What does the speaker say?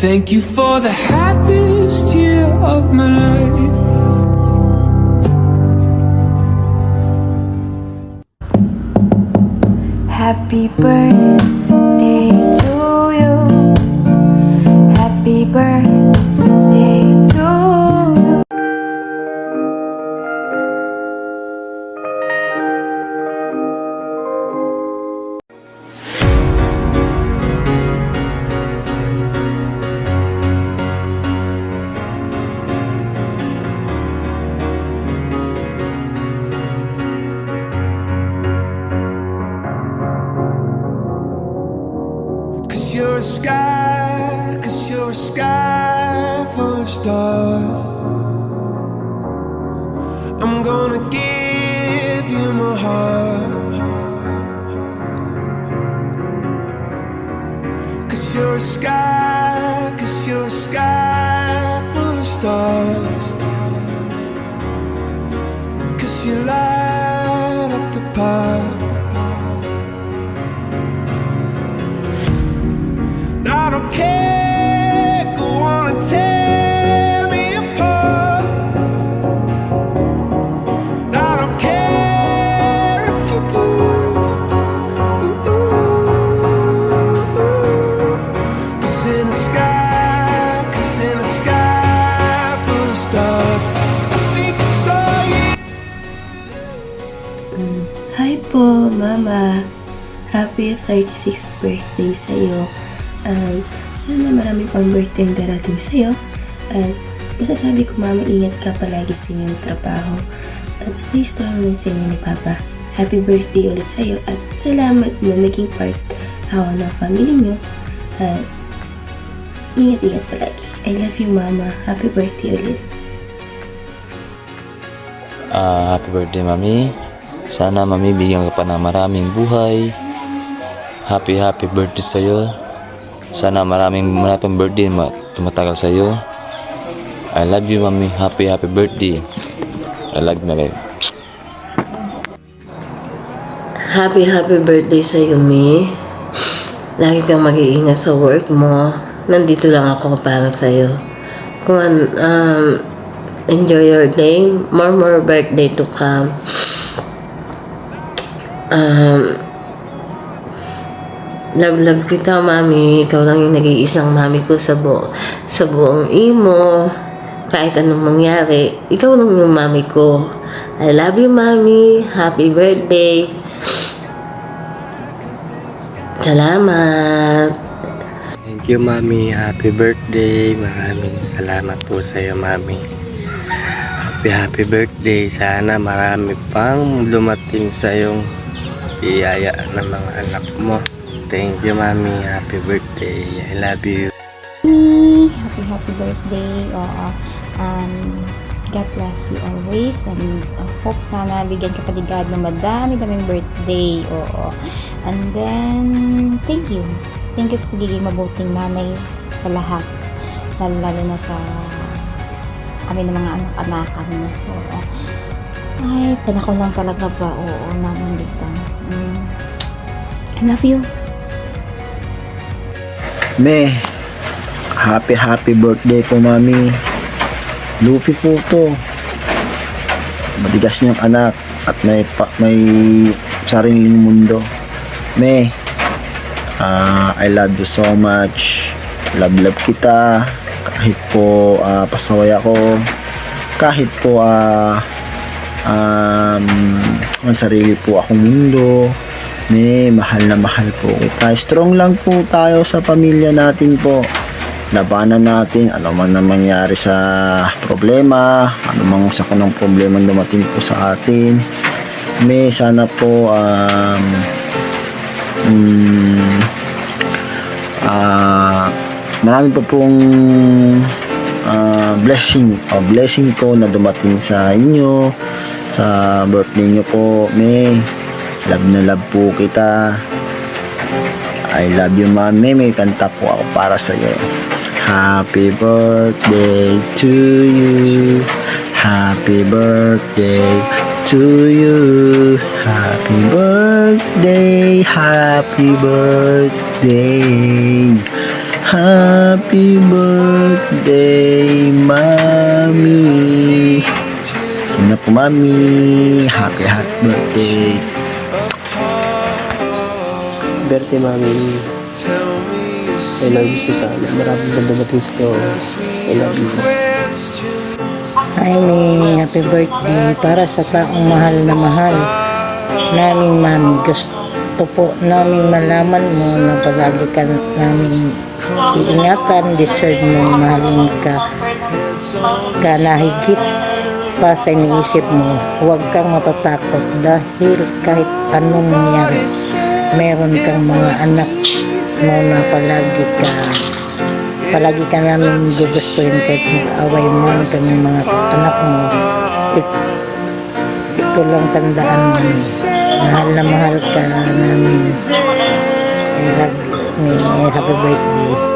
Thank you for the happiest year of my life. Happy birthday to you. Happy birthday to you. Cause you're a sky full of stars. I'm gonna give you my heart. Cause you're a sky full of stars. Cause you light up the path. I don't care, go on and tear me apart. I don't care if you do. Cause in the sky full of stars, I think I saw you. Hi po, Mama. Happy 36th birthday sa'yo. Sana marami pang birthday ang darating sa'yo. At masasabi ko, Mama, ingat ka palagi sa iyong trabaho. At stay strong lang sa inyo ni Papa. Happy birthday ulit sa'yo. At salamat na naging part ako ng family niyo. At ingat-ingat palagi. I love you, Mama. Happy birthday ulit. Happy birthday, Mami. Sana, Mami, bigyan ka pa ng maraming buhay. Happy birthday sa'yo. Sana maraming birthday tumatagal sa'yo. I love you, Mami. Happy birthday. I love you, Mami. Happy birthday sa'yo, Mi. Lagi kang mag-iingat sa work mo. Nandito lang ako para sa'yo. Enjoy your day. More birthday to come. Love kita, Mami. Ikaw lang yung nag-iisang mami ko sa buong imo. Kahit anong mangyari, ikaw lang yung mami ko. I love you, Mami. Happy birthday. Salamat. Thank you, Mami. Happy birthday. Maraming salamat po sa iyo, Mami. Happy birthday. Sana marami pang dumating sa iyong biyaya ng mga anak mo. Thank you, Mami. Happy birthday. I love you. Happy birthday. Oo. God bless you always. And hope sana bigyan ka pa ni God ng madaming birthday. Oo. And then, thank you. Thank you sa pagiging mabuting nanay sa lahat. Lalo na sa kami ng mga anak-anakan mo. Oo. Ay, panahon lang talaga ba? Oo, naman dito. I love you. Me, happy birthday po, Mami. Luffy po to. Matigas niyang anak at may sariling mundo. Me, I love you so much. Love kita. Kahit po pasaway ako. Kahit po may sarili po akong mundo. May mahal po kita. Strong lang po tayo sa pamilya natin po. Labanan natin ano man na mangyari sa problema, ano mang sakit ng problema dumating po sa atin. May sana po marami po pong blessing po na dumating sa inyo sa birthday nyo po. May love na love po kita. I love you, Mami. May kanta po ako para sa iyo. Happy birthday to you. Happy birthday to you. Happy birthday. Happy birthday. Happy birthday, Mami. Sino po, Mami? Happy birthday. Birthday, Mami. I love you, Susana. Maraming dumating sa'yo. I love you. Hi, May. Happy birthday. Para sa taong mahal na mahal naming Mami. Gusto po namin malaman mo na palagi ka namin iingatan. Deserve mo, mahalin ka na higit pa sa iniisip mo. Huwag kang matatakot dahil kahit anong mangyari, meron kang mga anak mo na palagi ka namin gugustuhin kahit mag-away mo kami mga anak mo. Ito lang tandaan mo, mahal na mahal ka namin. I love you. Happy birthday.